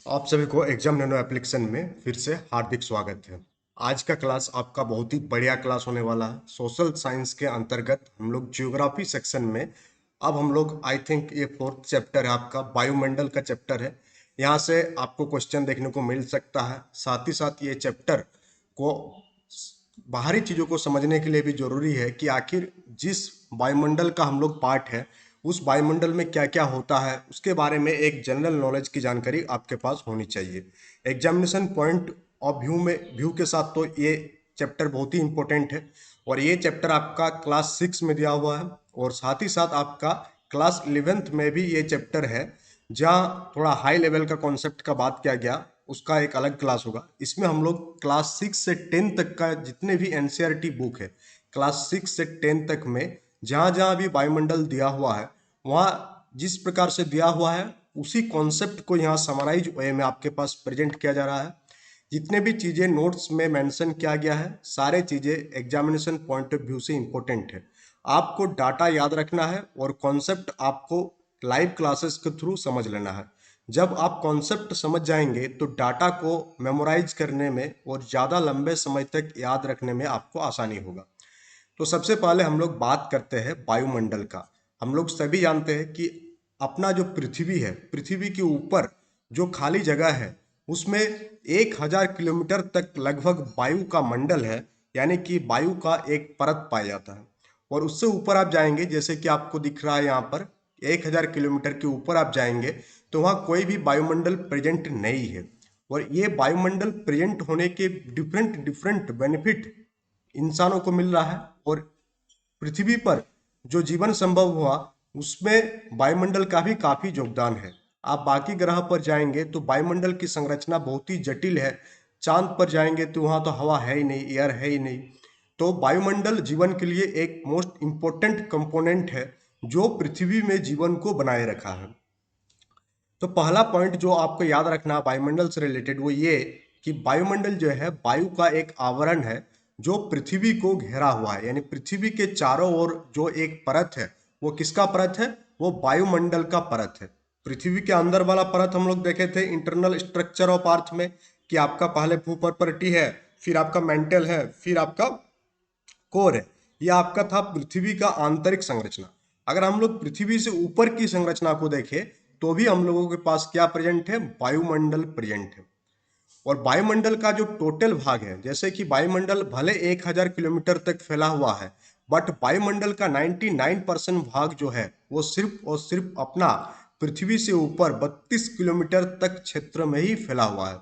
आप सभी को एग्जाम नैनो एप्लीकेशन में फिर से हार्दिक स्वागत है। आज का क्लास आपका बहुत ही बढ़िया क्लास होने वाला है। सोशल साइंस के अंतर्गत हम लोग ज्योग्राफी सेक्शन में अब हम लोग आई थिंक ये फोर्थ चैप्टर है, आपका वायुमंडल का चैप्टर है। यहाँ से आपको क्वेश्चन देखने को मिल सकता है। साथ ही साथ ये चैप्टर को बाहरी चीजों को समझने के लिए भी जरूरी है कि आखिर जिस वायुमंडल का हम लोग पार्ट है उस वायुमंडल में क्या क्या होता है, उसके बारे में एक जनरल नॉलेज की जानकारी आपके पास होनी चाहिए। एग्जामिनेशन पॉइंट ऑफ व्यू के साथ तो ये चैप्टर बहुत ही इंपॉर्टेंट है। और ये चैप्टर आपका क्लास 6 में दिया हुआ है और साथ ही साथ आपका क्लास 11th में भी ये चैप्टर है। जहाँ थोड़ा हाई लेवल का कॉन्सेप्ट का बात किया गया, उसका एक अलग क्लास होगा। इसमें हम लोग क्लास 6 से 10 तक का जितने भी एनसीईआरटी बुक है, क्लास 6 से 10 तक में जहाँ जहाँ भी वायुमंडल दिया हुआ है, वहाँ जिस प्रकार से दिया हुआ है उसी कॉन्सेप्ट को यहाँ समराइज वे में आपके पास प्रेजेंट किया जा रहा है। जितने भी चीज़ें नोट्स में मेंशन किया गया है, सारे चीज़ें एग्जामिनेशन पॉइंट ऑफ व्यू से इंपॉर्टेंट है। आपको डाटा याद रखना है और कॉन्सेप्ट आपको लाइव क्लासेस के थ्रू समझ लेना है। जब आप कॉन्सेप्ट समझ जाएंगे तो डाटा को मेमोराइज करने में और ज़्यादा लंबे समय तक याद रखने में आपको आसानी होगा। तो सबसे पहले हम लोग बात करते हैं वायुमंडल का। हम लोग सभी जानते हैं कि अपना जो पृथ्वी है, पृथ्वी के ऊपर जो खाली जगह है उसमें 1000 किलोमीटर तक लगभग वायु का मंडल है, यानी कि वायु का एक परत पाया जाता है। और उससे ऊपर आप जाएंगे, जैसे कि आपको दिख रहा है यहाँ पर, 1000 किलोमीटर के ऊपर आप जाएंगे तो वहाँ कोई भी वायुमंडल प्रेजेंट नहीं है। और ये वायुमंडल प्रेजेंट होने के डिफरेंट डिफरेंट बेनिफिट इंसानों को मिल रहा है। और पृथ्वी पर जो जीवन संभव हुआ उसमें वायुमंडल का भी काफी योगदान है। आप बाकी ग्रह पर जाएंगे तो वायुमंडल की संरचना बहुत ही जटिल है। चांद पर जाएंगे तो वहां तो हवा है ही नहीं, एयर है ही नहीं। तो वायुमंडल जीवन के लिए एक मोस्ट इंपॉर्टेंट कंपोनेंट है जो पृथ्वी में जीवन को बनाए रखा है। तो पहला पॉइंट जो आपको याद रखना वायुमंडल से रिलेटेड वो ये कि वायुमंडल जो है वायु का एक आवरण है जो पृथ्वी को घेरा हुआ है। यानी पृथ्वी के चारों ओर जो एक परत है, वो किसका परत है? वो वायुमंडल का परत है। पृथ्वी के अंदर वाला परत हम लोग देखे थे इंटरनल स्ट्रक्चर ऑफ अर्थ में, कि आपका पहले भूपर्पटी है, फिर आपका मेंटल है, फिर आपका कोर है। यह आपका था पृथ्वी का आंतरिक संरचना। अगर हम लोग पृथ्वी से ऊपर की संरचना को देखें तो भी हम लोगों के पास क्या प्रेजेंट है? वायुमंडल प्रेजेंट है। और वायुमंडल का जो टोटल भाग है, जैसे कि वायुमंडल भले 1000 किलोमीटर तक फैला हुआ है, बट वायुमंडल का 99% भाग जो है वो सिर्फ और सिर्फ अपना पृथ्वी से ऊपर 32 किलोमीटर तक क्षेत्र में ही फैला हुआ है।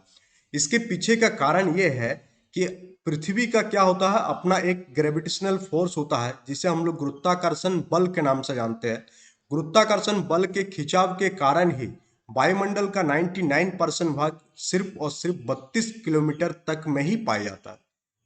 इसके पीछे का कारण ये है कि पृथ्वी का क्या होता है, अपना एक ग्रेविटेशनल फोर्स होता है जिसे हम लोग गुरुत्वाकर्षण बल के नाम से जानते हैं। गुरुत्वाकर्षण बल के खिंचाव के कारण ही वायुमंडल का 99% भाग सिर्फ और सिर्फ 32 किलोमीटर तक में ही पाया जाता है।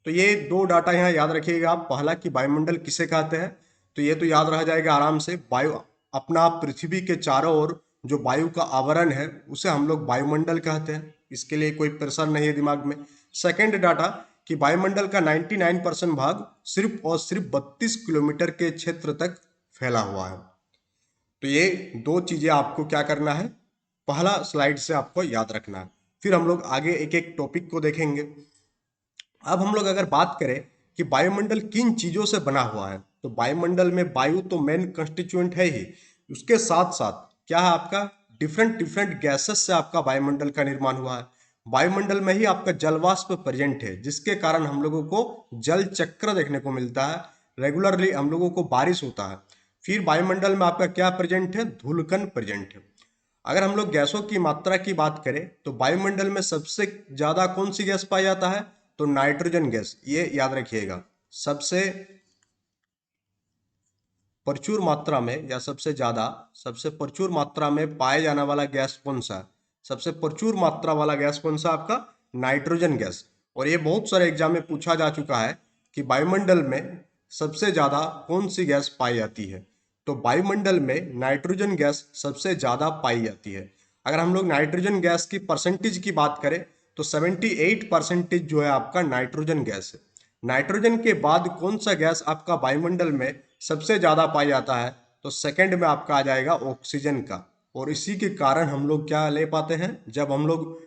तो ये दो डाटा यहाँ याद रखिएगा आप। पहला कि वायुमंडल किसे कहते हैं, तो ये तो याद रह जाएगा आराम से। वायु अपना पृथ्वी के चारों ओर जो वायु का आवरण है उसे हम लोग वायुमंडल कहते हैं। इसके लिए कोई प्रेशर नहीं है दिमाग में। सेकंड डाटा कि वायुमंडल का 99% भाग सिर्फ और सिर्फ 32 किलोमीटर के क्षेत्र तक फैला हुआ है। तो ये दो चीजें आपको क्या करना है, पहला स्लाइड से आपको याद रखना है। फिर हम लोग आगे एक एक टॉपिक को देखेंगे। अब हम लोग अगर बात करें कि वायुमंडल किन चीजों से बना हुआ है, तो वायुमंडल में वायु तो मेन कंस्टिट्यूएंट है ही, उसके साथ साथ क्या है आपका, डिफरेंट डिफरेंट गैसेस से आपका वायुमंडल का निर्माण हुआ है। वायुमंडल में ही आपका जलवाष्प प्रेजेंट है जिसके कारण हम लोगों को जल चक्र देखने को मिलता है। रेगुलरली हम लोगों को बारिश होता है। फिर वायुमंडल में आपका क्या प्रेजेंट है? धूलकण प्रेजेंट है। अगर हम लोग गैसों की मात्रा की बात करें तो वायुमंडल में सबसे ज्यादा कौन सी गैस पाई जाता है? तो नाइट्रोजन गैस। ये याद रखिएगा। सबसे प्रचुर मात्रा में या सबसे प्रचुर मात्रा में पाए जाने वाला गैस कौन सा है? सबसे प्रचुर मात्रा वाला गैस कौन सा? आपका नाइट्रोजन गैस। और ये बहुत सारे एग्जाम में पूछा जा चुका है कि वायुमंडल में सबसे ज्यादा कौन सी गैस पाई जाती है। तो वायुमंडल में नाइट्रोजन गैस सबसे ज्यादा पाई जाती है। अगर हम लोग नाइट्रोजन गैस की परसेंटेज की बात करें तो 78% जो है आपका नाइट्रोजन गैस है। नाइट्रोजन के बाद कौन सा गैस आपका वायुमंडल में सबसे ज्यादा पाया जाता है? तो सेकंड में आपका आ जाएगा ऑक्सीजन का। और इसी के कारण हम लोग क्या ले पाते हैं, जब हम लोग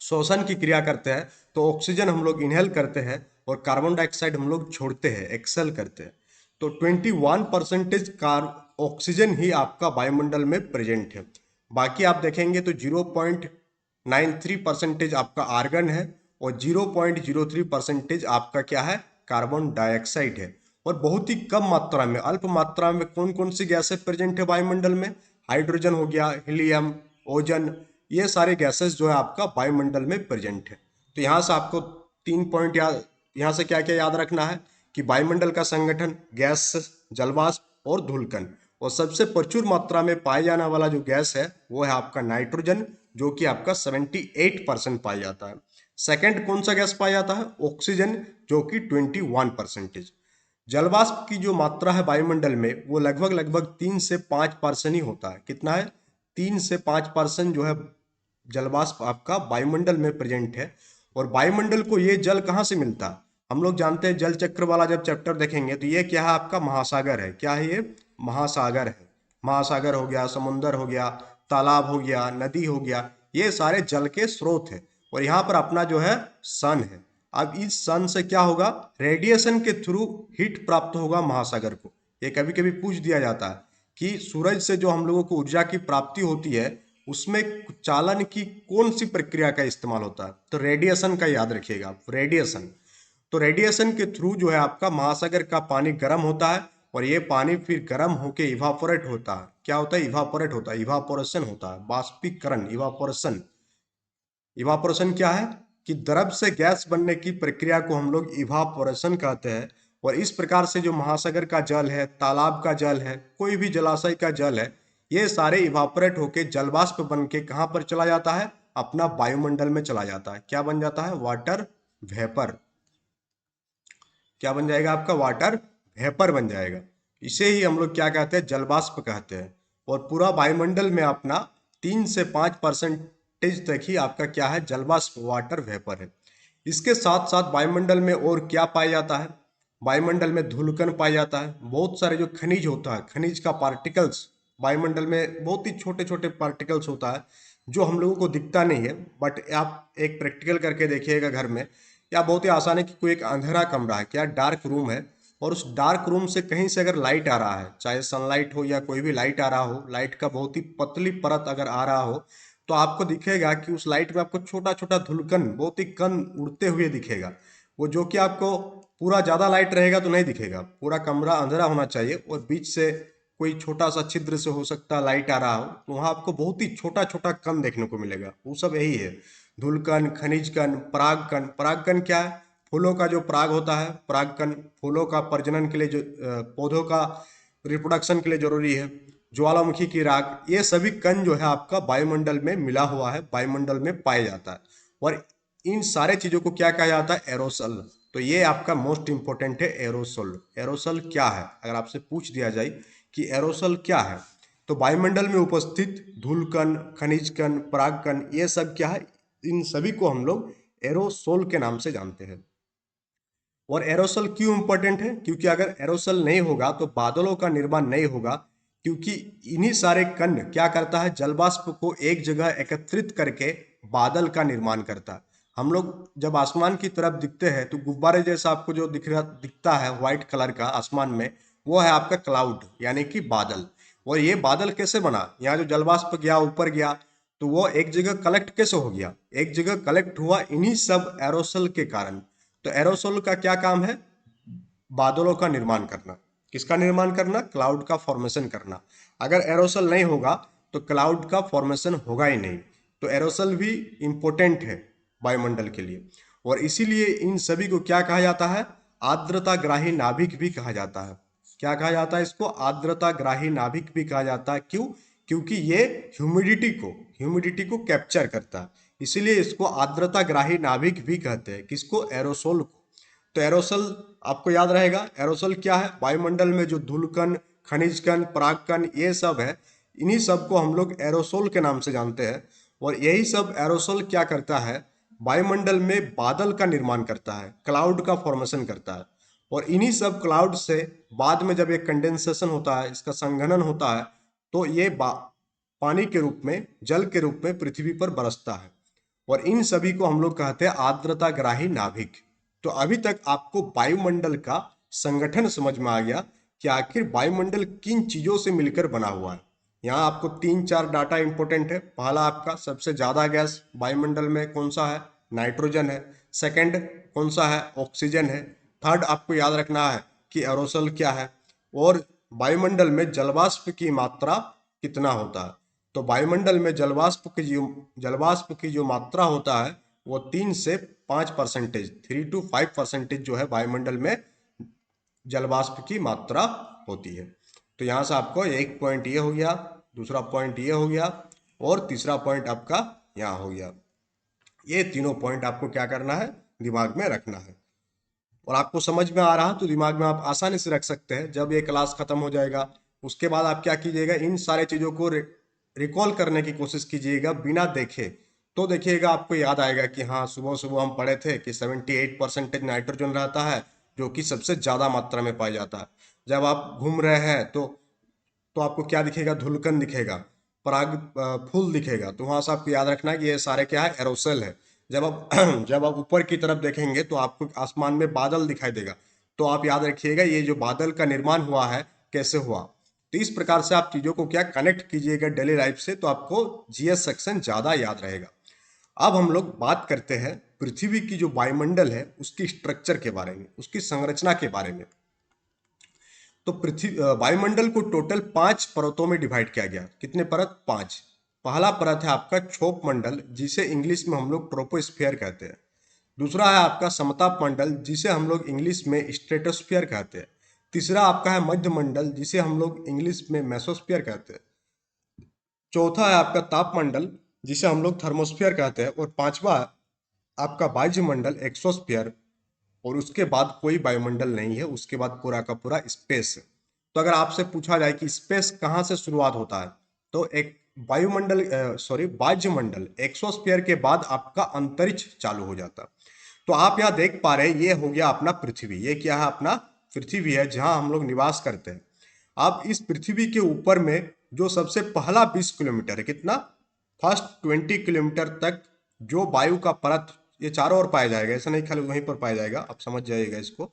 श्वसन की क्रिया करते हैं तो ऑक्सीजन हम लोग इनहेल करते हैं और कार्बन डाइऑक्साइड हम लोग छोड़ते हैं, एक्सेल करते हैं। तो 21% कार ऑक्सीजन ही आपका वायुमंडल में प्रेजेंट है। बाकी आप देखेंगे तो 0.93% आपका आर्गन है और 0.03% आपका क्या है, कार्बन डाइऑक्साइड है। और बहुत ही कम मात्रा में, अल्प मात्रा में कौन कौन सी गैसें प्रेजेंट है वायुमंडल में, हाइड्रोजन हो गया, हीलियम, ओजन, ये सारे गैसेस जो है आपका वायुमंडल में प्रेजेंट है। तो यहाँ से आपको 3 पॉइंट याद, यहाँ से क्या क्या याद रखना है कि वायुमंडल का संगठन, गैस, जलवाष्प और धूलकण। और सबसे प्रचुर मात्रा में पाया जाने वाला जो गैस है वो है आपका नाइट्रोजन, जो कि आपका 78% पाया जाता है। सेकंड कौन सा गैस पाया जाता है, ऑक्सीजन, जो कि 21%। जलवाष्प की जो मात्रा है वायुमंडल में वो लगभग लगभग 3 से 5% ही होता है। कितना है, 3 से 5% जो है जलवाष्प आपका वायुमंडल में प्रेजेंट है। और वायुमंडल को ये जल कहाँ से मिलता है, हम लोग जानते हैं जल चक्र वाला जब चैप्टर देखेंगे तो ये क्या है, आपका महासागर है। क्या है ये, महासागर है। महासागर हो गया, समुंदर हो गया, तालाब हो गया, नदी हो गया, ये सारे जल के स्रोत है। और यहाँ पर अपना जो है सन है। अब इस सन से क्या होगा, रेडिएशन के थ्रू हीट प्राप्त होगा महासागर को। ये कभी कभी पूछ दिया जाता है कि सूरज से जो हम लोगों को ऊर्जा की प्राप्ति होती है उसमें चालन की कौन सी प्रक्रिया का इस्तेमाल होता है, तो रेडिएशन का याद रखिएगा आप, रेडिएशन। तो रेडिएशन के थ्रू जो है आपका महासागर का पानी गर्म होता है और ये पानी फिर गर्म होके इवापोरेट होता है। क्या होता है, इवापोरेट होता है, इवापोरेशन होता है, बाष्पीकरण, इवापोरेशन। इवापोरेशन क्या है कि द्रव से गैस बनने की प्रक्रिया को हम लोग इवापोरेशन कहते हैं। और इस प्रकार से जो महासागर का जल है, तालाब का जल है, कोई भी जलाशय का जल है, ये सारे इवापोरेट होके जलवाष्प बन के कहाँ पर चला जाता है, अपना वायुमंडल में चला जाता है। क्या बन जाता है, वाटर वेपर। क्या बन जाएगा आपका, वाटर वेपर बन जाएगा। इसे ही हम लोग क्या कहते हैं, जलवाष्प कहते हैं। और पूरा वायुमंडल में अपना 3 से 5% तक ही आपका क्या है, जलवाष्प, वाटर वेपर है। इसके साथ साथ वायुमंडल में और क्या पाया जाता है, वायुमंडल में धूलकण पाया जाता है। बहुत सारे जो खनिज होता है, खनिज का पार्टिकल्स, वायुमंडल में बहुत ही छोटे छोटे पार्टिकल्स होता है जो हम लोगों को दिखता नहीं है। बट आप एक प्रैक्टिकल करके देखिएगा घर में, या बहुत ही आसान है कि कोई एक अंधेरा कमरा है, क्या डार्क रूम है, और उस डार्क रूम से कहीं से अगर लाइट आ रहा है, चाहे सनलाइट हो या कोई भी लाइट आ रहा हो, लाइट का बहुत ही पतली परत अगर आ रहा हो, तो आपको दिखेगा कि उस लाइट में आपको छोटा छोटा धुलकन, बहुत ही कण उड़ते हुए दिखेगा। वो जो कि आपको पूरा ज़्यादा लाइट रहेगा तो नहीं दिखेगा, पूरा कमरा अंधेरा होना चाहिए और बीच से कोई छोटा सा छिद्र से हो सकता है लाइट आ रहा हो, तो वहाँ आपको बहुत ही छोटा छोटा कण देखने को मिलेगा। वो सब यही है, धूलकण, खनिज कण, परागकण। परागकण क्या है, फूलों का जो पराग होता है, परागकण फूलों का प्रजनन के लिए, जो पौधों का रिप्रोडक्शन के लिए जरूरी है। ज्वालामुखी की राख, ये सभी कण जो है आपका वायुमंडल में मिला हुआ है, वायुमंडल में पाया जाता है। और इन सारे चीजों को क्या कहा जाता है, एरोसल। तो ये आपका मोस्ट इंपॉर्टेंट है, एरोसल। एरोसल क्या है, अगर आपसे पूछ दिया जाए कि एरोसल क्या है, तो वायुमंडल में उपस्थित धूलकण, खनिज कण, परागकण, ये सब क्या है, इन सभी को हम लोग एरोसोल के नाम से जानते हैं। और एरोसल क्यों इंपॉर्टेंट है, क्योंकि अगर एरोसल नहीं होगा तो बादलों का निर्माण नहीं होगा। क्योंकि इन्हीं सारे कण क्या करता है, जलवाष्प को एक जगह एकत्रित करके बादल का निर्माण करता है। हम लोग जब आसमान की तरफ दिखते हैं तो गुब्बारे जैसा आपको जो दिखता है व्हाइट कलर का आसमान में, वो है आपका क्लाउड, यानी कि बादल। और ये बादल कैसे बना, यहाँ जो जलवाष्प गया ऊपर गया तो वो एक जगह कलेक्ट कैसे हो गया, एक जगह कलेक्ट हुआ इन्हीं सब एरोसल के कारण। तो एरोसोल का क्या काम है, बादलों का निर्माण करना। किसका निर्माण करना, क्लाउड का फॉर्मेशन करना। अगर एरोसल नहीं होगा तो क्लाउड का फॉर्मेशन होगा ही नहीं। तो एरोसल भी इंपॉर्टेंट है वायुमंडल के लिए। और इसीलिए इन सभी को क्या कहा जाता है, आर्द्रता ग्राही नाभिक भी कहा जाता है। क्या कहा जाता है इसको, आर्द्रता ग्राही नाभिक भी कहा जाता है। क्यों, क्योंकि ये ह्यूमिडिटी को कैप्चर करता है, इसीलिए इसको आर्द्रता ग्राही नाभिक भी कहते हैं। किसको, एरोसोल को। तो एरोसल आपको याद रहेगा, एरोसल क्या है, वायुमंडल में जो धूलकण, खनिज कण, परागकण, ये सब है, इन्हीं सब को हम लोग एरोसोल के नाम से जानते हैं। और यही सब एरोसोल क्या करता है, वायुमंडल में बादल का निर्माण करता है, क्लाउड का फॉर्मेशन करता है। और इन्हीं सब क्लाउड से बाद में जब एक कंडेंसेशन होता है, इसका संघनन होता है, तो ये पानी के रूप में, जल के रूप में पृथ्वी पर बरसता है और इन सभी को हम लोग कहते हैं आर्द्रताग्राही नाभिक। तो अभी तक आपको वायुमंडल का संगठन समझ में आ गया कि आखिर वायुमंडल किन चीजों से मिलकर बना हुआ है। यहाँ आपको 3-4 डाटा इंपॉर्टेंट है। पहला आपका सबसे ज्यादा गैस वायुमंडल में कौन सा है? नाइट्रोजन है। सेकंड कौन सा है? ऑक्सीजन है। थर्ड आपको याद रखना है कि एरोसोल क्या है, और वायुमंडल में जलवाष्प की मात्रा कितना होता है। तो वायुमंडल में जलवाष्प की जो मात्रा होता है वो 3 से 5%, 3 to 5% जो है वायुमंडल में जलवाष्प की मात्रा होती है। तो यहाँ से आपको एक पॉइंट ये हो गया, दूसरा पॉइंट ये हो गया, और तीसरा पॉइंट आपका यहाँ हो गया। ये तीनों पॉइंट आपको क्या करना है? दिमाग में रखना है। और आपको समझ में आ रहा तो दिमाग में आप आसानी से रख सकते हैं। जब ये क्लास खत्म हो जाएगा उसके बाद आप क्या कीजिएगा, इन सारे चीजों को रिकॉल करने की कोशिश कीजिएगा बिना देखे। तो देखिएगा आपको याद आएगा कि हाँ, सुबह सुबह हम पढ़े थे कि 78% नाइट्रोजन रहता है जो कि सबसे ज्यादा मात्रा में पाया जाता है। जब आप घूम रहे हैं तो आपको क्या दिखेगा? धुलकन दिखेगा, पराग फूल दिखेगा। तो वहां से आपको याद रखना है कि ये सारे क्या है? एरोसेल है। जब आप जब आप ऊपर की तरफ देखेंगे तो आपको आसमान में बादल दिखाई देगा। तो आप याद रखिएगा ये जो बादल का निर्माण हुआ है कैसे हुआ। तो इस प्रकार से आप चीजों को क्या कनेक्ट कीजिएगा डेली लाइफ से, तो आपको जीएस सेक्शन ज्यादा याद रहेगा। अब हम लोग बात करते हैं पृथ्वी की जो वायुमंडल है उसकी स्ट्रक्चर के बारे में, उसकी संरचना के बारे में। तो वायुमंडल को टोटल 5 परतों में डिवाइड किया गया। कितने परत? 5। पहला परत है आपका क्षोभ मंडल, जिसे इंग्लिश में हम लोग ट्रोपोस्फियर कहते हैं। दूसरा है आपका समताप मंडल, जिसे हम लोग इंग्लिश में स्ट्रेटोस्फियर कहते हैं। तीसरा आपका है मध्य मंडल, जिसे हम लोग इंग्लिश में मेसोस्फियर कहते हैं। चौथा है आपका ताप मंडल, जिसे हम लोग थर्मोस्फियर कहते हैं। और पांचवा आपका वायुमंडल एक्सोस्फियर। और उसके बाद कोई वायुमंडल नहीं है, उसके बाद पूरा का पूरा स्पेस। तो अगर आपसे पूछा जाए कि स्पेस कहाँ से शुरुआत होता है, तो एक वायुमंडल एक्सोस्फीयर के बाद आपका अंतरिक्ष चालू हो जाता है। तो आप यहाँ देख पा रहे हैं ये हो गया अपना पृथ्वी। ये क्या है? अपना पृथ्वी है जहां हम लोग निवास करते हैं। अब इस पृथ्वी के ऊपर में जो सबसे पहला 20 किलोमीटर है, कितना? फर्स्ट 20 किलोमीटर तक जो वायु का परत ये चारों ओर पाया जाएगा, ऐसा नहीं खाली वहीं पर पाया जाएगा। आप समझ जाइएगा इसको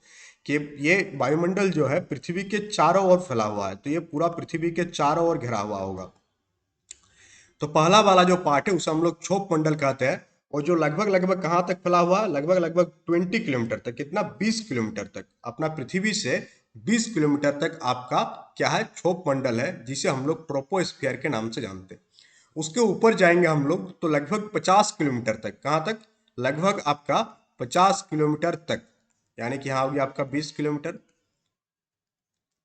कि ये वायुमंडल जो है पृथ्वी के चारों ओर फैला हुआ है। तो ये पूरा पृथ्वी के चारों ओर घिरा हुआ होगा। तो पहला वाला जो पार्ट है उसे हम लोग क्षोभ मंडल कहते हैं। और जो लगभग लगभग कहाँ तक फैला हुआ है? लगभग लगभग 20 किलोमीटर तक। कितना? 20 किलोमीटर तक। अपना पृथ्वी से 20 किलोमीटर तक आपका क्या है? क्षोभ मंडल है, जिसे हम लोग ट्रोपोस्फियर के नाम से जानते हैं। उसके ऊपर जाएंगे हम लोग तो लगभग 50 किलोमीटर तक। कहाँ तक? लगभग आपका 50 किलोमीटर तक। यानी कि यहाँ हो गया आपका 20 किलोमीटर।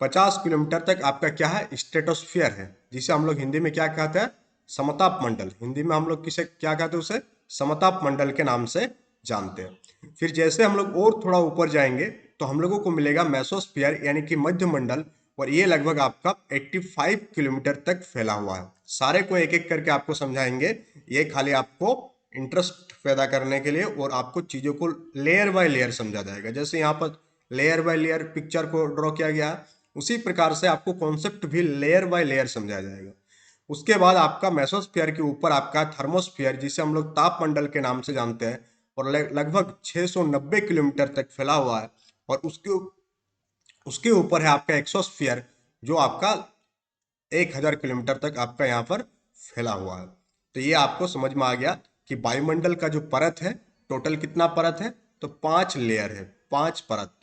50 किलोमीटर तक आपका क्या है? स्ट्रेटोस्फियर है, जिसे हम लोग हिंदी में क्या कहते हैं? समताप मंडल। हिंदी में हम लोग किसे क्या कहते हैं? उसे समताप मंडल के नाम से जानते हैं। फिर जैसे हम लोग और थोड़ा ऊपर जाएंगे तो हम लोगों को मिलेगा मेसोस्फियर, यानी कि मध्य मंडल। और ये लगभग आपका 85 किलोमीटर तक फैला हुआ है। सारे को एक एक करके आपको समझाएंगे, ये खाली आपको इंटरेस्ट पैदा करने के लिए, और आपको चीजों को लेयर बाय लेयर समझा जाएगा। जैसे यहाँ पर लेयर बाय लेयर पिक्चर को ड्रॉ किया गया है, उसी प्रकार से आपको कॉन्सेप्ट भी लेयर बाय लेयर समझाया जाएगा। उसके बाद आपका मेसोस्फीयर के ऊपर आपका थर्मोस्फीयर, जिसे हम लोग तापमंडल के नाम से जानते हैं, और लगभग 690 किलोमीटर तक फैला हुआ है। और उसके ऊपर है आपका एक्सोस्फीयर, जो आपका 1000 किलोमीटर तक आपका यहाँ पर फैला हुआ है। तो ये आपको समझ में आ गया कि वायुमंडल का जो परत है, टोटल कितना परत है? तो 5 लेयर है, 5 परत।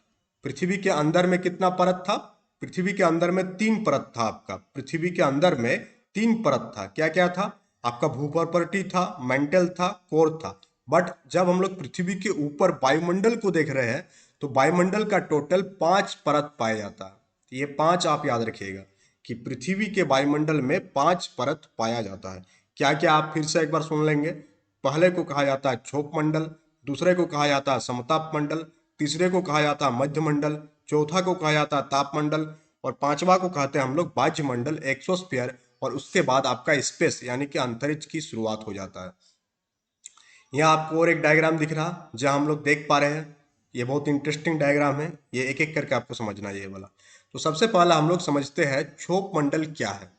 पृथ्वी के अंदर में कितना परत था? पृथ्वी के अंदर में 3 परत था आपका। पृथ्वी के अंदर में 3 परत था। क्या क्या था? आपका भूपर्पटी था, मेंटल था, कोर था। बट जब हम लोग पृथ्वी के ऊपर वायुमंडल को देख रहे हैं तो वायुमंडल का टोटल 5 परत पाया जाता है। तो ये 5 आप याद रखिएगा कि पृथ्वी के वायुमंडल में 5 परत पाया जाता है। क्या क्या? आप फिर से एक बार सुन लेंगे। पहले को कहा जाता है क्षोभ मंडल, दूसरे को कहा जाता है समताप मंडल, तीसरे को कहा जाता है मध्य मंडल, चौथा को कहा जाता है ताप मंडल, और पांचवा को कहते हैं हम लोग वाह्य मंडल एक्सोस्फीयर। और उसके बाद आपका स्पेस यानी कि अंतरिक्ष की शुरुआत हो जाता है। यहाँ आपको और एक डायग्राम दिख रहा जहाँ हम लोग देख पा रहे हैं, ये बहुत इंटरेस्टिंग डायग्राम है। ये एक एक करके आपको समझना है ये वाला। तो सबसे पहला हम लोग समझते हैं क्षोभ मंडल क्या है।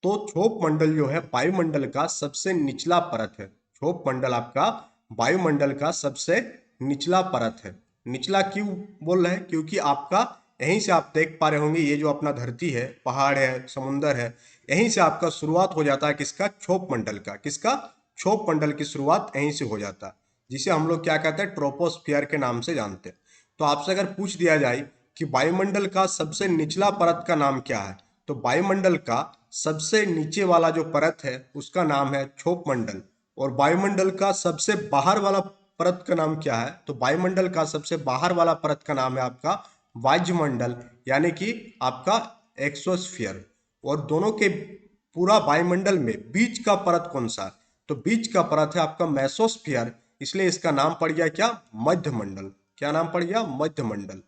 तो क्षोभ मंडल जो है वायुमंडल का सबसे निचला परत है। क्षोभ मंडल आपका वायुमंडल का सबसे निचला परत है। निचला क्यों बोल रहे हैं? क्योंकि आपका यहीं से आप देख पा रहे होंगे, ये जो अपना धरती है, पहाड़ है, समुंदर है, यहीं से आपका शुरुआत हो जाता है किसका? क्षोभ मंडल का। किसका? क्षोभ मंडल की शुरुआत यहीं से हो जाता है, जिसे हम लोग क्या कहते हैं? ट्रोपोस्फियर के नाम से जानते हैं। तो आपसे अगर पूछ दिया जाए कि वायुमंडल का सबसे निचला परत का नाम क्या है, तो वायुमंडल का सबसे नीचे वाला जो परत है उसका नाम है क्षोभ मंडल। और वायुमंडल का सबसे बाहर वाला परत का नाम क्या है? तो वायुमंडल का सबसे बाहर वाला परत का नाम है आपका वायुमंडल, यानी कि आपका एक्सोस्फियर। और दोनों के पूरा वायुमंडल में बीच का परत कौन सा है? तो बीच का परत है आपका मेसोस्फियर, इसलिए इसका नाम पड़ गया क्या? मध्यमंडल। क्या नाम पड़ गया? मध्यमंडल।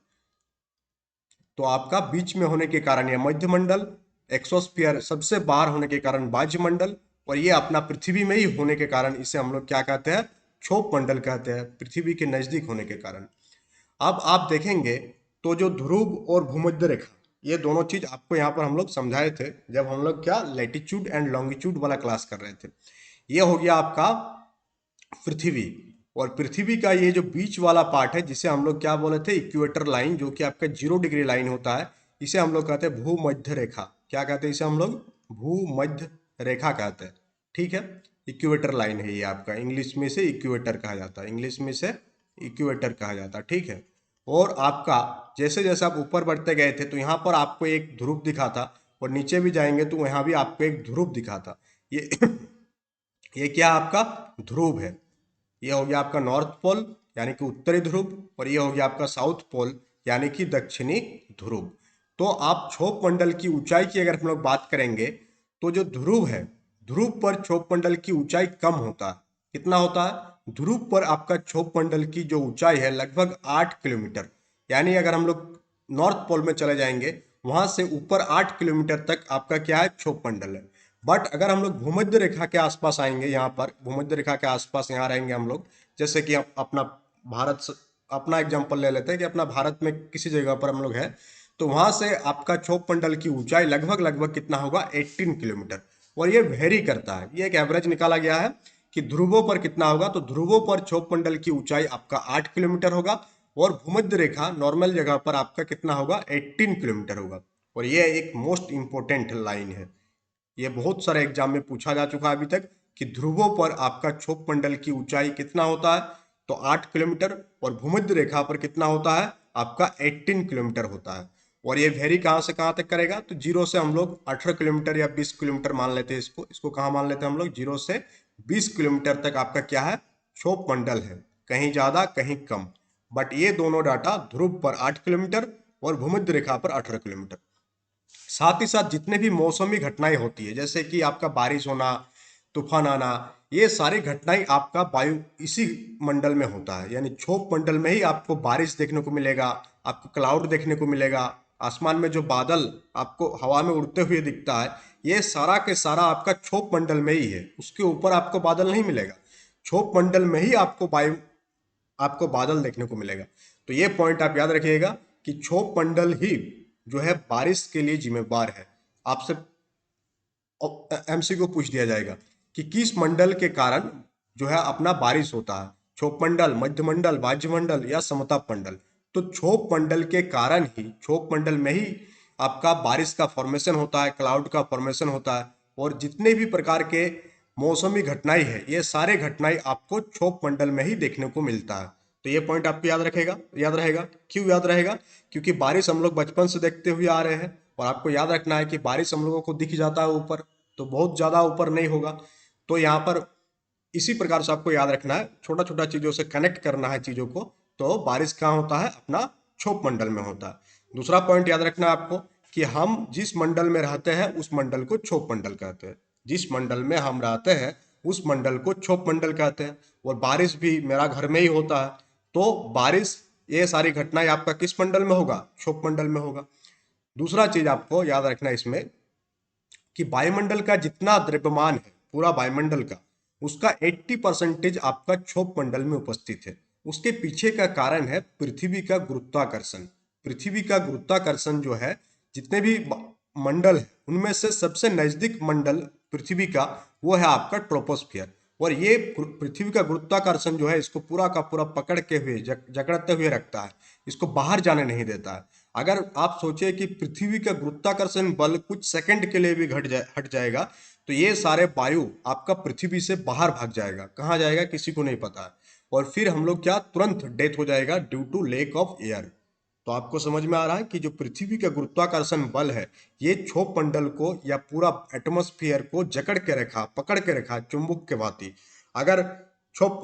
तो आपका बीच में होने के कारण यह मध्यमंडल, एक्सोस्फियर सबसे बाहर होने के कारण वायुमंडल, और ये अपना पृथ्वी में ही होने के कारण इसे हम लोग क्या कहते हैं? क्षोभ मंडल कहते हैं, पृथ्वी के नजदीक होने के कारण। अब आप देखेंगे तो जो ध्रुव और भूमध्य रेखा, ये दोनों चीज आपको यहाँ पर हम लोग समझाए थे जब हम लोग क्या लैटिट्यूड एंड लॉन्गिट्यूड वाला क्लास कर रहे थे। ये हो गया आपका पृथ्वी। और पृथ्वी का ये जो बीच वाला पार्ट है, जिसे हम लोग क्या बोले थे? इक्वेटर लाइन, जो कि आपका 0 डिग्री लाइन होता है, इसे हम लोग कहते हैं भूमध्य रेखा। क्या कहते हैं इसे हम लोग? भूमध्य रेखा कहते हैं। ठीक है, इक्वेटर लाइन है ये आपका, इंग्लिश में से इक्वेटर कहा जाता है, इंग्लिश में से इक्वेटर कहा जाता है। ठीक है। और आपका जैसे जैसे आप ऊपर बढ़ते गए थे तो यहाँ पर आपको एक ध्रुव दिखा था, और नीचे भी जाएंगे तो यहाँ भी आपको एक ध्रुव दिखा था। ये ये क्या आपका ध्रुव है? ये हो गया आपका नॉर्थ पोल यानी कि उत्तरी ध्रुव, और ये हो गया आपका साउथ पोल यानी कि दक्षिणी ध्रुव। तो आप क्षोभ मंडल की ऊंचाई की अगर हम लोग बात करेंगे, तो जो ध्रुव है, ध्रुव पर क्षोभ मंडल की ऊंचाई कम होता है। कितना होता है? ध्रुव पर आपका क्षोभ मंडल की जो ऊंचाई है लगभग 8 किलोमीटर। यानी अगर हम लोग नॉर्थ पोल में चले जाएंगे, वहां से ऊपर 8 किलोमीटर तक आपका क्या है? क्षोभ मंडल है। बट अगर हम लोग भूमध्य रेखा के आसपास आएंगे, यहाँ पर भूमध्य रेखा के आसपास यहाँ रहेंगे हम लोग, जैसे कि अपना अपना एग्जांपल ले लेते हैं कि अपना भारत में किसी जगह पर हम लोग हैं, तो वहां से आपका क्षोभ मंडल की ऊंचाई लगभग लगभग कितना होगा? 18 किलोमीटर। और ये वेरी करता है, ये एक एवरेज निकाला गया है कि ध्रुवों पर कितना होगा। तो ध्रुवों पर क्षोभ मंडल की ऊंचाई आपका 8 किलोमीटर होगा, और भूमध्य रेखा नॉर्मल जगह पर आपका कितना होगा? 18 किलोमीटर होगा। और ये एक मोस्ट इंपॉर्टेंट लाइन है, ये बहुत सारे एग्जाम में पूछा जा चुका है अभी तक कि ध्रुवों पर आपका क्षोभ मंडल की ऊंचाई कितना होता है? तो 8 किलोमीटर। और भूमध्य रेखा पर कितना होता है? आपका 18 किलोमीटर होता है। और ये वेरी कहाँ से कहाँ तक करेगा? तो जीरो से हम लोग 18 किलोमीटर या 20 किलोमीटर मान लेते हैं इसको। इसको कहाँ मान लेते हैं हम लोग? जीरो से 20 किलोमीटर तक आपका क्या है? क्षोभ मंडल है, कहीं ज्यादा कहीं कम। बट ये दोनों डाटा ध्रुव पर 8 किलोमीटर और भूमध्य रेखा पर 18 किलोमीटर। साथ ही साथ जितने भी मौसमी घटनाएं होती है, जैसे कि आपका बारिश होना, तूफान आना, ये सारी घटनाएं आपका वायु इसी मंडल में होता है, यानी क्षोभ मंडल में ही आपको बारिश देखने को मिलेगा, आपको क्लाउड देखने को मिलेगा, आसमान में जो बादल आपको हवा में उड़ते हुए दिखता है, ये सारा के सारा आपका क्षोभ मंडल में ही है। उसके ऊपर आपको बादल नहीं मिलेगा, क्षोभ मंडल में ही आपको बादल देखने को मिलेगा। तो ये पॉइंट आप याद रखिएगा कि क्षोभ मंडल ही जो है बारिश के लिए जिम्मेवार है। आपसे एमसीक्यू पूछ दिया जाएगा कि किस मंडल के कारण जो है अपना बारिश होता है? क्षोभ मंडल, मध्यमंडल, वायुमंडल या समताप मंडल? तो क्षोभ मंडल के कारण ही, क्षोभ मंडल में ही आपका बारिश का फॉर्मेशन होता है, क्लाउड का फॉर्मेशन होता है, और जितने भी प्रकार के मौसमी घटनाएं है, ये सारे घटनाएं आपको क्षोभ मंडल में ही देखने को मिलता है। तो ये पॉइंट आपको याद रहेगा। क्यों याद रहेगा? क्योंकि बारिश हम लोग बचपन से देखते हुए आ रहे हैं, और आपको याद रखना है कि बारिश हम लोगों को दिख जाता है ऊपर, तो बहुत ज्यादा ऊपर नहीं होगा। तो यहाँ पर इसी प्रकार से आपको याद रखना है, छोटा छोटा चीजों से कनेक्ट करना है चीजों को। तो बारिश कहाँ होता है? अपना क्षोभ मंडल में होता है। दूसरा पॉइंट याद रखना है आपको कि हम जिस मंडल में रहते हैं उस मंडल को क्षोभ मंडल कहते हैं। जिस मंडल में हम रहते हैं उस मंडल को क्षोभ मंडल कहते हैं। और बारिश भी मेरा घर में ही होता है, तो बारिश, ये सारी घटनाएं आपका किस मंडल में होगा? क्षोभ मंडल में होगा। दूसरा चीज आपको याद रखना है इसमें कि वायुमंडल का जितना द्रव्यमान है, पूरा वायुमंडल का, उसका 80% आपका क्षोभ मंडल में उपस्थित है। उसके पीछे का कारण है पृथ्वी का गुरुत्वाकर्षण। पृथ्वी का गुरुत्वाकर्षण जो है, जितने भी मंडल है उनमें से सबसे नजदीक मंडल पृथ्वी का वो है आपका ट्रोपोस्फियर। और ये पृथ्वी का गुरुत्वाकर्षण जो है इसको पूरा का पूरा पकड़ के हुए जकड़ते हुए रखता है, इसको बाहर जाने नहीं देता है। अगर आप सोचे कि पृथ्वी का गुरुत्वाकर्षण बल कुछ सेकंड के लिए भी हट जाएगा तो ये सारे वायु आपका पृथ्वी से बाहर भाग जाएगा, कहाँ जाएगा किसी को नहीं पता है। और फिर हम लोग क्या तुरंत डेथ हो जाएगा due to lack of air. तो आपको समझ में आ रहा है कि जो पृथ्वी का गुरुत्वाकर्षण बल है ये क्षोभ मंडल को या पूरा एटमॉस्फेयर को जकड़ के रखा, पकड़ के रखा चुंबक के भांति। अगर क्षोभ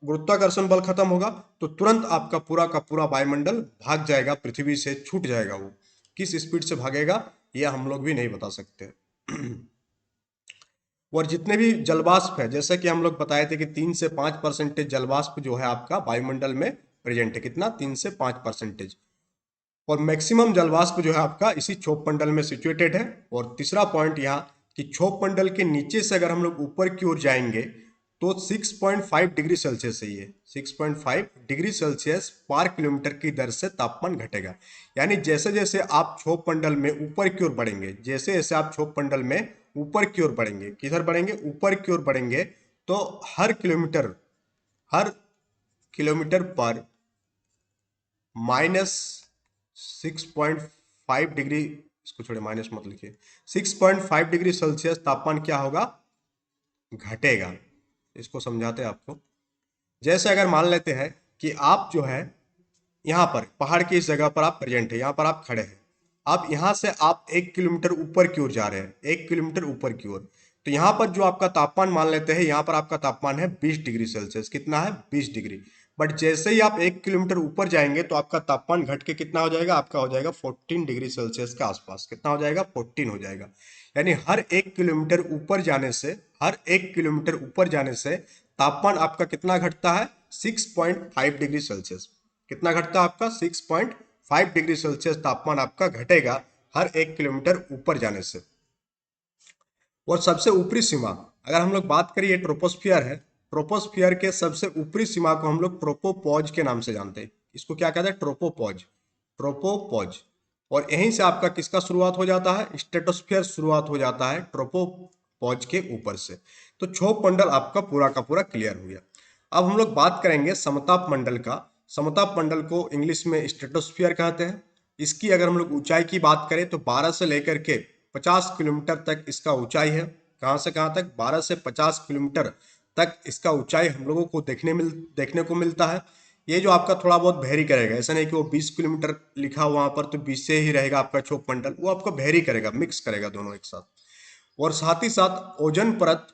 गुरुत्वाकर्षण बल खत्म होगा तो तुरंत आपका पूरा वायुमंडल भाग जाएगा, पृथ्वी से छूट जाएगा। वो किस स्पीड से भागेगा ये हम लोग भी नहीं बता सकते। और जितने भी जलवाष्प है, जैसे कि हम लोग बताए थे कि 3 से 5% जलवाष्प जो है आपका वायुमंडल में प्रेजेंट है, कितना 3 से 5%। और मैक्सिमम जलवाष्प जो है आपका इसी क्षोभ मंडल में सिचुएटेड है। और तीसरा पॉइंट यहाँ कि क्षोभ मंडल के नीचे से अगर हम लोग ऊपर की ओर जाएंगे तो 6.5 डिग्री सेल्सियस है, ये 6.5 डिग्री सेल्सियस पर किलोमीटर की दर से तापमान घटेगा। यानी जैसे जैसे आप क्षोभ मंडल में ऊपर की ओर बढ़ेंगे, जैसे जैसे आप क्षोभ मंडल में ऊपर की ओर बढ़ेंगे, किधर बढ़ेंगे ऊपर की ओर बढ़ेंगे, तो हर किलोमीटर पर -6.5 डिग्री, इसको छोड़े माइनस मत लिखिए, 6.5 डिग्री सेल्सियस तापमान क्या होगा घटेगा। इसको समझाते हैं आपको। जैसे अगर मान लेते हैं कि आप जो है यहाँ पर पहाड़ की इस जगह पर आप प्रेजेंट है, यहाँ पर आप खड़े हैं, आप यहाँ से आप 1 किलोमीटर ऊपर की ओर जा रहे हैं, 1 किलोमीटर ऊपर की ओर। तो यहाँ पर जो आपका तापमान मान लेते हैं, यहाँ पर आपका तापमान है 20 डिग्री सेल्सियस, कितना है 20 डिग्री। बट जैसे ही आप 1 किलोमीटर ऊपर जाएंगे तो आपका तापमान घट के कितना हो जाएगा, आपका हो जाएगा 14 डिग्री सेल्सियस के आसपास। कितना हो जाएगा 14 हो जाएगा। यानी हर 1 किलोमीटर ऊपर जाने से, हर 1 किलोमीटर ऊपर जाने से तापमान आपका कितना घटता है 6.5 डिग्री सेल्सियस। कितना घटता है आपका 6.5 डिग्री सेल्सियस तापमान आपका घटेगा हर 1 किलोमीटर ऊपर जाने से। और सबसे ऊपरी सीमा अगर हम लोग बात करें, ये ट्रोपोस्फियर है, ट्रोपोस्फियर के सबसे ऊपरी सीमा को हम लोग ट्रोपोपॉज के नाम से जानते हैं। इसको क्या कहते हैं, ट्रोपोपॉज, ट्रोपोपॉज। और यहीं से आपका किसका शुरुआत हो जाता है, स्ट्रेटोस्फियर शुरुआत हो जाता है ट्रोपोपॉज के ऊपर से। तो क्षोभ मंडल आपका पूरा का पूरा क्लियर हो गया। अब हम लोग बात करेंगे समताप मंडल का। समताप मंडल को इंग्लिश में स्ट्रेटोस्फियर कहते हैं। इसकी अगर हम लोग ऊंचाई की बात करें तो 12 से लेकर के 50 किलोमीटर तक इसका ऊंचाई है। कहां से कहां तक, 12 से 50 किलोमीटर तक इसका ऊंचाई हम लोगों को देखने को मिलता है। ये जो आपका थोड़ा बहुत वेरी करेगा, ऐसा नहीं कि वो 20 किलोमीटर लिखा वहां पर तो 20 से ही रहेगा आपका क्षोभ मंडल, वो आपको वेरी करेगा, मिक्स करेगा दोनों एक साथ। और साथ ही साथ ओजोन परत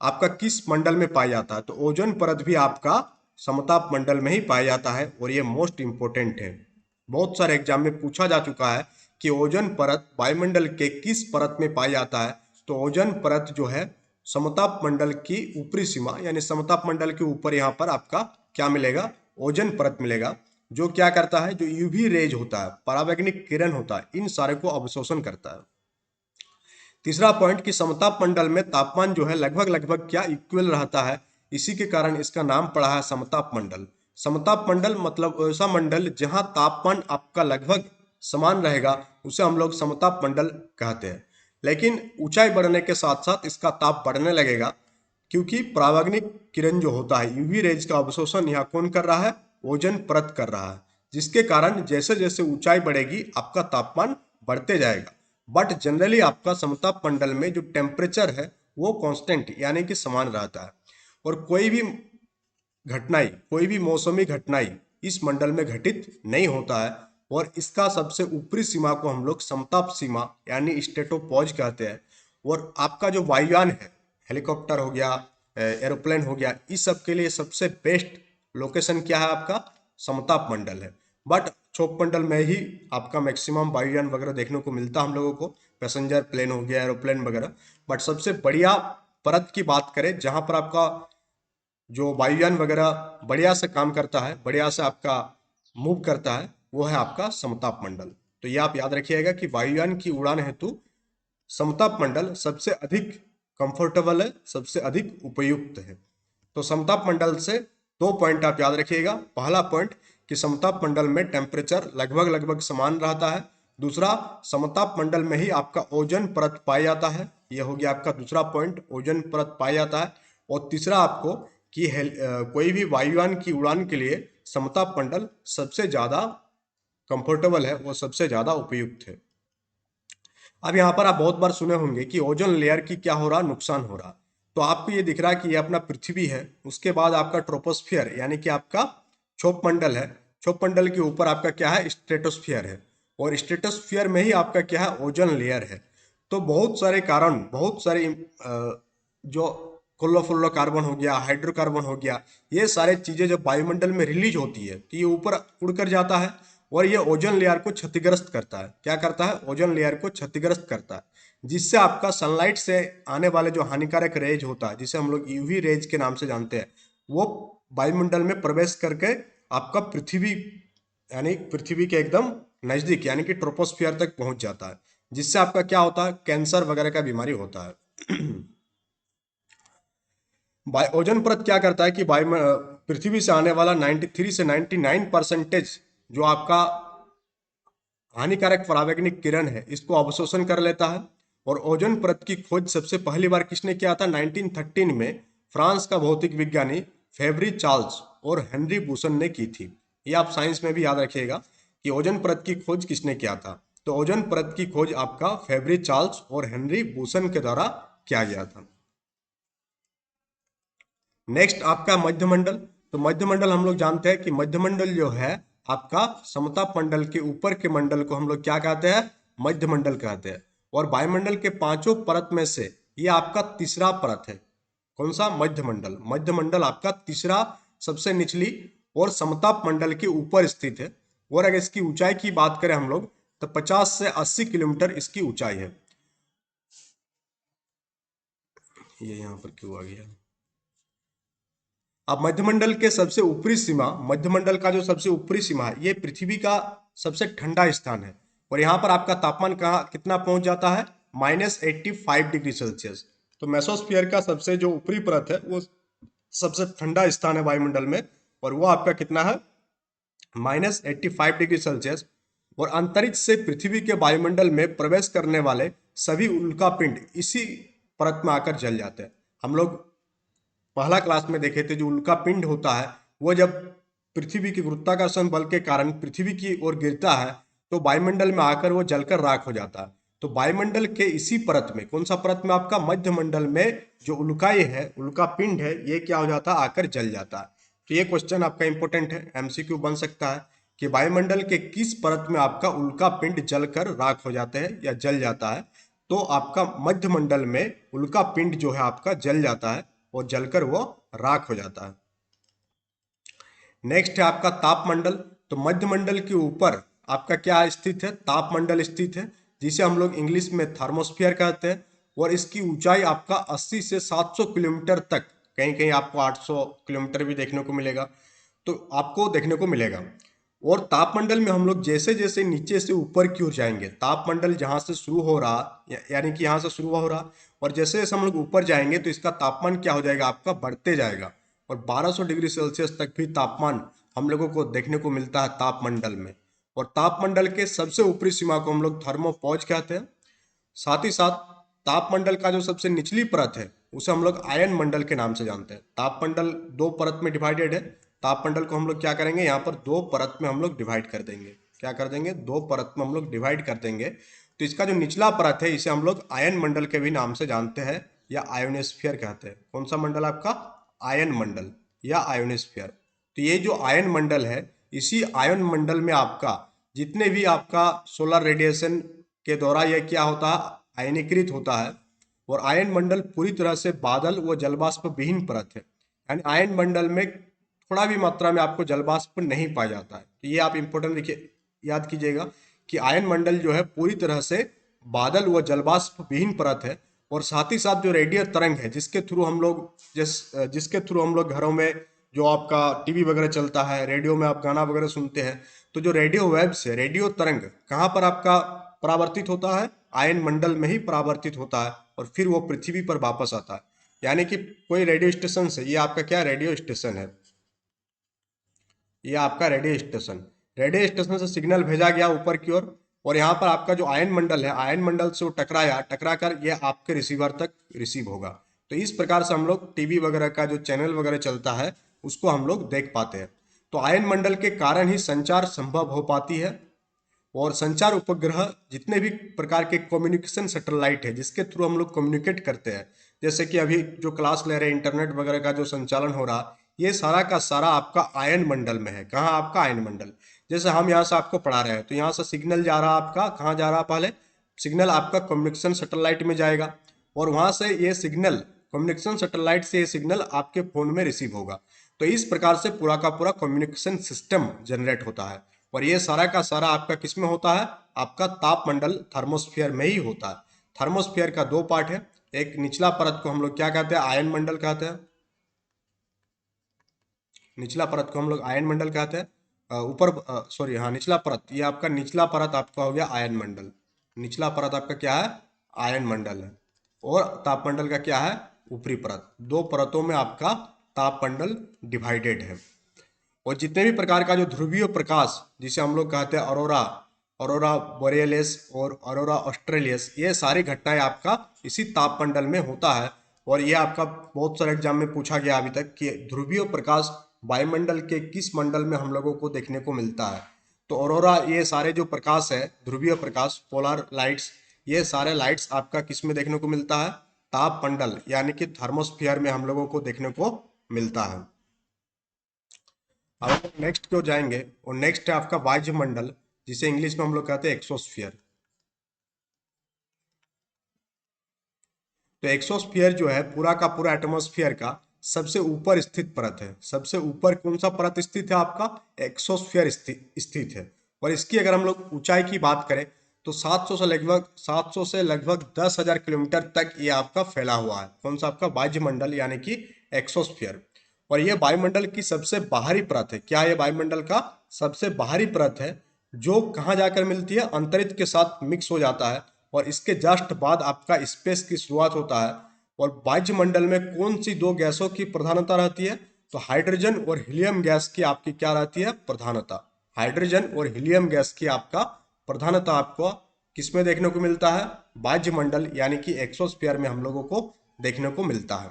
आपका किस मंडल में पाया जाता है, तो ओजोन परत भी आपका समताप मंडल में ही पाया जाता है। और ये मोस्ट इंपोर्टेंट है, बहुत सारे एग्जाम में पूछा जा चुका है कि ओजोन परत वायुमंडल के किस परत में पाया जाता है। तो ओजोन परत जो है समताप मंडल की ऊपरी सीमा, यानी समताप मंडल के ऊपर यहाँ पर आपका क्या मिलेगा, ओजोन परत मिलेगा, जो क्या करता है, जो यूवी रेज होता है, परावैंगनिक किरण होता है, इन सारे को अवशोषण करता है। तीसरा पॉइंट कि समताप मंडल में तापमान जो है लगभग लगभग क्या इक्वल रहता है, इसी के कारण इसका नाम पड़ा है समताप मंडल। समताप मंडल मतलब ऐसा मंडल जहां तापमान आपका लगभग समान रहेगा, उसे हम लोग समताप मंडल कहते हैं। लेकिन ऊंचाई बढ़ने के साथ साथ इसका ताप बढ़ने लगेगा, क्योंकि परावैंगनिक किरण जो होता है, यूवी रेज का अवशोषण यहाँ कौन कर रहा है, ओजोन परत कर रहा है, जिसके कारण जैसे जैसे ऊंचाई बढ़ेगी आपका तापमान बढ़ते जाएगा। बट जनरली आपका समताप मंडल में जो टेम्परेचर है वो कांस्टेंट यानी कि समान रहता है। और कोई भी मौसमी घटनाएं इस मंडल में घटित नहीं होता है। और इसका सबसे ऊपरी सीमा को हम लोग समताप सीमा यानी स्ट्रेटोपॉज कहते हैं। और आपका जो वायुयान है, हेलीकॉप्टर हो गया, एरोप्लेन हो गया, इस सब के लिए सबसे बेस्ट लोकेशन क्या है, आपका समताप मंडल है। बट क्षोभ मंडल में ही आपका मैक्सिमम वायुयान वगैरह देखने को मिलता है हम लोगों को, पैसेंजर प्लेन हो गया, एरोप्लेन वगैरह। बट सबसे बढ़िया परत की बात करें जहां पर आपका जो वायुयान वगैरह बढ़िया से काम करता है, बढ़िया से आपका मूव करता है, वो है आपका समताप मंडल। तो ये आप याद रखिएगा कि वायुयान की उड़ान हेतु समताप मंडल सबसे अधिक कंफर्टेबल है, सबसे अधिक उपयुक्त है। तो समताप मंडल से 2 पॉइंट आप याद रखिएगा। पहला पॉइंट कि समताप मंडल में टेम्परेचर लगभग लगभग समान रहता है। दूसरा, समताप मंडल में ही आपका ओजोन परत पाया जाता है। यह हो गया आपका दूसरा पॉइंट, ओजोन परत पाया जाता है। और तीसरा आपको कि कोई भी वायुयान की उड़ान के लिए समताप मंडल सबसे ज्यादा कंफर्टेबल है, वो सबसे ज्यादा उपयुक्त है। अब यहाँ पर आप बहुत बार सुने होंगे कि ओजोन लेयर की क्या हो रहा, नुकसान हो रहा। तो आपको ये दिख रहा है कि ये अपना पृथ्वी है, उसके बाद आपका ट्रोपोस्फियर यानी कि आपका क्षोभ मंडल है। क्षोभ मंडल के ऊपर आपका क्या है, स्ट्रेटोस्फियर है। और स्ट्रेटोस्फियर में ही आपका क्या है, ओजोन लेयर है। तो बहुत सारे कारण, बहुत सारे जो क्लोरोफ्लोरोकार्बन हो गया, हाइड्रोकार्बन हो गया, ये सारे चीजें जब वायुमंडल में रिलीज होती है तो ये ऊपर उड़कर जाता है और ये ओजोन लेयर को क्षतिग्रस्त करता है। क्या करता है, ओजोन लेयर को क्षतिग्रस्त करता है, जिससे आपका सनलाइट से आने वाले जो हानिकारक रेज होता है, जिसे हम लोग यूवी रेज के नाम से जानते हैं, वो वायुमंडल में प्रवेश करके आपका पृथ्वी यानी पृथ्वी के एकदम नजदीक यानी कि ट्रोपोस्फियर तक पहुंच जाता है, जिससे आपका क्या होता है, कैंसर वगैरह का बीमारी होता है। ओजोन परत क्या करता है कि वायु पृथ्वी से आने वाला 93 से 99% जो आपका हानिकारक पराबैंगनी किरण है, इसको अवशोषण कर लेता है। और ओजोन परत की खोज सबसे पहली बार किसने किया था, 1913 में फ्रांस का भौतिक विज्ञानी फेब्री चार्ल्स और हेनरी बूसन ने की थी। ये आप साइंस में भी याद रखिएगा कि ओजोन परत की खोज किसने किया था। तो ओजोन परत की खोज आपका फेब्री चार्ल्स और हेनरी बूसन के द्वारा किया गया था। नेक्स्ट आपका मध्यमंडल। तो मध्यमंडल हम लोग जानते हैं कि मध्यमंडल जो है आपका समताप मंडल के ऊपर के मंडल को हम लोग क्या कहते हैं, मध्यमंडल कहते हैं। और वायुमंडल के पांचों परत में से ये आपका तीसरा परत है। कौन सा, मध्यमंडल। मध्यमंडल आपका तीसरा सबसे निचली और समताप मंडल के ऊपर स्थित है। और अगर इसकी ऊंचाई की बात करें हम लोग तो 50 से 80 किलोमीटर इसकी ऊंचाई है। ये यहाँ पर क्यों आ गया। अब मध्यमंडल के सबसे ऊपरी सीमा, मध्यमंडल का जो सबसे ऊपरी सीमा है, ये पृथ्वी का सबसे ठंडा स्थान है। और यहाँ पर आपका तापमान कहाँ कितना पहुंच जाता है, -85 डिग्री सेल्सियस। तो मेसोस्फीयर का सबसे जो ऊपरी परत है वो सबसे ठंडा स्थान है वायुमंडल में, और वो आपका कितना है, -85 डिग्री सेल्सियस। और अंतरिक्ष से पृथ्वी के वायुमंडल में प्रवेश करने वाले सभी उल्कापिंड इसी परत में आकर जल जाते हैं। हम लोग पहला क्लास में देखे थे, जो उल्का पिंड होता है वो जब पृथ्वी की गुरुत्वाकर्षण बल के कारण पृथ्वी की ओर गिरता है तो वायुमंडल में आकर वो जलकर राख हो जाता है। तो वायुमंडल के इसी परत में, कौन सा परत में, आपका मध्यमंडल में जो उल्काएं है, उल्का पिंड है, ये क्या हो जाता है, आकर जल जाता है। तो ये क्वेश्चन आपका इंपॉर्टेंट है, एमसीक्यू बन सकता है कि वायुमंडल के किस परत में आपका उल्का पिंड जलकर राख हो जाते हैं या जल जाता है। तो आपका मध्यमंडल में उल्का पिंड जो है आपका जल जाता है और जलकर वो राख हो जाता है। नेक्स्ट है आपका तापमंडल। तो मध्यमंडल के ऊपर आपका क्या स्थित है, तापमंडल स्थित है, जिसे हम लोग इंग्लिश में थर्मोस्फियर कहते हैं। और इसकी ऊंचाई आपका 80 से 700 किलोमीटर तक, कहीं कहीं आपको 800 किलोमीटर भी देखने को मिलेगा, तो आपको देखने को मिलेगा। और तापमंडल में हम लोग जैसे जैसे नीचे से ऊपर की ओर जाएंगे, तापमंडल जहां से शुरू हो रहा यानी कि यहाँ से शुरू हो रहा, और जैसे जैसे हम लोग ऊपर जाएंगे तो इसका तापमान क्या हो जाएगा, आपका बढ़ते जाएगा। और 1200 डिग्री सेल्सियस तक भी तापमान हम लोगों को देखने को मिलता है तापमंडल में। और तापमंडल के सबसे ऊपरी सीमा को हम लोग थर्मोपॉज कहते हैं। साथ ही साथ तापमंडल का जो सबसे निचली परत है उसे हम लोग आयन मंडल के नाम से जानते हैं। तापमंडल दो परत में डिवाइडेड है। तापमंडल को हम लोग क्या करेंगे, यहाँ पर दो परत में हम लोग डिवाइड कर देंगे। क्या कर देंगे, दो परत में हम लोग डिवाइड कर देंगे। तो इसका जो निचला परत है इसे हम लोग आयन मंडल के भी नाम से जानते हैं या आयोनोस्फीयर कहते हैं। कौन सा मंडल आपका, आयन मंडल या आयोनोस्फीयर। तो ये जो आयन मंडल है, इसी आयन मंडल में आपका जितने भी आपका सोलर रेडिएशन के द्वारा यह क्या होता है, आयनीकृत होता है। और आयन मंडल पूरी तरह से बादल व जलवाष्प विहीन परत है, यानी आयन मंडल में थोड़ा भी मात्रा में आपको जलवाष्प नहीं पाया जाता है। तो ये आप इंपॉर्टेंट देखिए, याद कीजिएगा कि आयन मंडल जो है पूरी तरह से बादल व जलवाष्प विहीन परत है। और साथ ही साथ जो रेडियो तरंग है, जिसके थ्रू हम लोग जिसके थ्रू हम लोग घरों में जो आपका टीवी वगैरह चलता है, रेडियो में आप गाना वगैरह सुनते हैं, तो जो रेडियो वेव्स है, रेडियो तरंग कहाँ पर आपका परावर्तित होता है, आयन मंडल में ही परावर्तित होता है और फिर वो पृथ्वी पर वापस आता है। यानी कि कोई रेडियो स्टेशन से, ये आपका क्या रेडियो स्टेशन है, ये आपका रेडियो स्टेशन, रेडियो स्टेशन से सिग्नल भेजा गया ऊपर की ओर, और यहाँ पर आपका जो आयन मंडल है, आयन मंडल से वो टकरा कर ये आपके रिसीवर तक रिसीव होगा। तो इस प्रकार से हम लोग टीवी वगैरह का जो चैनल वगैरह चलता है उसको हम लोग देख पाते हैं। तो आयन मंडल के कारण ही संचार संभव हो पाती है। और संचार उपग्रह जितने भी प्रकार के कम्युनिकेशन सैटेलाइट है जिसके थ्रू हम लोग कम्युनिकेट करते हैं, जैसे कि अभी जो क्लास ले रहे हैं, इंटरनेट वगैरह का जो संचालन हो रहा, ये सारा का सारा आपका आयन मंडल में है। कहाँ? आपका आयन मंडल। जैसे हम यहाँ से आपको पढ़ा रहे हैं तो यहाँ से सिग्नल जा रहा आपका, कहाँ जा रहा? पहले सिग्नल आपका कम्युनिकेशन सैटेलाइट में जाएगा और वहां से ये सिग्नल, कम्युनिकेशन सैटेलाइट से ये सिग्नल आपके फोन में रिसीव होगा। तो इस प्रकार से पूरा का पूरा कम्युनिकेशन सिस्टम जनरेट होता है। और ये सारा का सारा आपका किस में होता है? आपका तापमंडल, थर्मोस्फियर में ही होता है। थर्मोस्फियर का दो पार्ट है, एक निचला परत को हम लोग क्या कहते हैं? आयन मंडल कहते हैं। निचला परत को हम लोग आयन मंडल कहते हैं। ऊपर सॉरी, हाँ, निचला परत, ये आपका निचला परत आपका हो गया आयन मंडल। निचला परत आपका क्या है? आयन मंडल है। और तापमंडल का क्या है? ऊपरी परत। दो परतों में आपका तापमंडल डिवाइडेड है। और जितने भी प्रकार का जो ध्रुवीय प्रकाश, जिसे हम लोग कहते हैं अरोरा, अरोरा बोरियलिस और अरोरा ऑस्ट्रेलियस, ये सारी घटनाएं आपका इसी तापमंडल में होता है। और ये आपका बहुत सारे एग्जाम में पूछा गया अभी तक कि ध्रुवीय प्रकाश वायुमंडल के किस मंडल में हम लोगों को देखने को मिलता है। तो अरोरा, ये सारे जो प्रकाश है, ध्रुवीय प्रकाश, पोलर लाइट्स, ये सारे लाइट्स आपका किस में देखने को मिलता है? तापमंडल यानी कि थर्मोस्फियर में हम लोगों को देखने को मिलता है। अब नेक्स्ट क्यों जाएंगे, और नेक्स्ट है आपका वायुमंडल, जिसे इंग्लिश में हम लोग कहते हैं एक्सोस्फियर। तो एक्सोस्फियर जो है पूरा का पूरा एटमॉस्फेयर का सबसे ऊपर स्थित परत है। सबसे ऊपर कौन सा परत स्थित है? आपका एक्सोस्फियर स्थित है। और इसकी अगर हम लोग ऊंचाई की बात करें तो 700 से लगभग 10,000 किलोमीटर तक ये आपका फैला हुआ है। कौन सा? आपका वायुमंडल यानी कि एक्सोस्फियर। और ये वायुमंडल की सबसे बाहरी परत है। क्या? ये वायुमंडल का सबसे बाहरी परत है, जो कहाँ जाकर मिलती है? अंतरिक्ष के साथ मिक्स हो जाता है और इसके जस्ट बाद आपका स्पेस की शुरुआत होता है। और वायुमंडल में कौन सी दो गैसों की प्रधानता रहती है? तो हाइड्रोजन और हीलियम गैस की आपकी क्या रहती है? प्रधानता। हाइड्रोजन और हीलियम गैस की आपका प्रधानता आपको किसमें देखने को मिलता है? वायुमंडल यानी कि एक्सोस्फीयर में हम लोगों को देखने को मिलता है।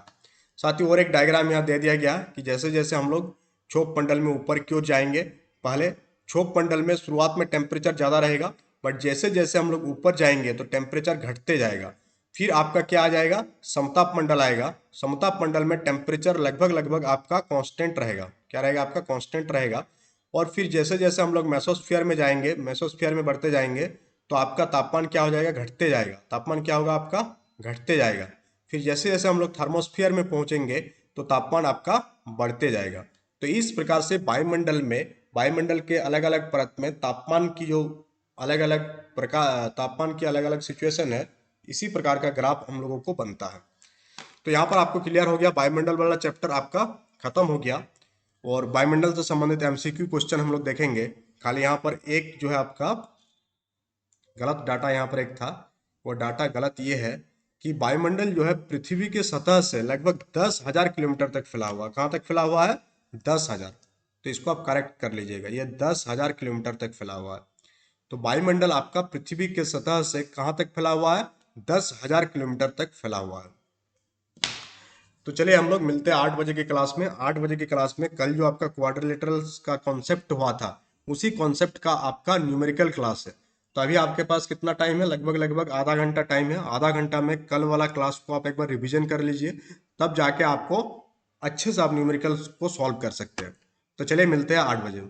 साथ ही और एक डायग्राम यहाँ दे दिया गया कि जैसे जैसे हम लोग क्षोभ मंडल में ऊपर की ओर जाएंगे, पहले क्षोभ मंडल में शुरुआत में टेम्परेचर ज़्यादा रहेगा, बट जैसे जैसे हम लोग ऊपर जाएंगे तो टेम्परेचर घटते जाएगा। फिर आपका क्या आ जाएगा? समताप मंडल आएगा। समताप मंडल में टेम्परेचर लगभग लगभग आपका कांस्टेंट रहेगा। क्या रहेगा? आपका कांस्टेंट रहेगा। और फिर जैसे जैसे हम लोग मेसोस्फीयर में जाएंगे, मेसोस्फीयर में बढ़ते जाएंगे तो आपका तापमान क्या हो जाएगा? घटते जाएगा। तापमान क्या होगा? आपका घटते जाएगा। फिर जैसे जैसे हम लोग थर्मोस्फीयर में पहुंचेंगे तो तापमान आपका बढ़ते जाएगा। तो इस प्रकार से वायुमंडल में, वायुमंडल के अलग अलग परत में तापमान की जो अलग अलग प्रकार, तापमान की अलग अलग सिचुएशन है, इसी प्रकार का ग्राफ हम लोगों को बनता है। तो यहाँ पर आपको क्लियर हो गया, वायुमंडल वाला चैप्टर आपका खत्म हो गया। और वायुमंडल से संबंधित एमसीक्यू क्वेश्चन हम लोग देखेंगे। खाली यहाँ पर एक जो है आपका गलत डाटा यहाँ पर एक था, वो डाटा गलत ये है कि वायुमंडल जो है पृथ्वी के सतह से लगभग 10,000 किलोमीटर तक फैला हुआ है। कहाँ तक फैला हुआ है? 10,000। तो इसको आप करेक्ट कर लीजिएगा, ये 10,000 किलोमीटर तक फैला हुआ है। तो वायुमंडल आपका पृथ्वी के सतह से कहाँ तक फैला हुआ है? 10,000 किलोमीटर तक फैला हुआ है। तो चलिए हम लोग मिलते हैं 8 बजे की क्लास में। 8 बजे की क्लास में कल जो आपका क्वाड्रिलेटरल्स का कॉन्सेप्ट हुआ था, उसी कॉन्सेप्ट का आपका न्यूमेरिकल क्लास है। तो अभी आपके पास कितना टाइम है? लगभग लगभग आधा घंटा टाइम है। आधा घंटा में कल वाला क्लास को आप एक बार रिवीजन कर लीजिए, तब जाके आपको अच्छे से आप न्यूमेरिकल्स को सॉल्व कर सकते हैं। तो चलिए मिलते हैं 8 बजे।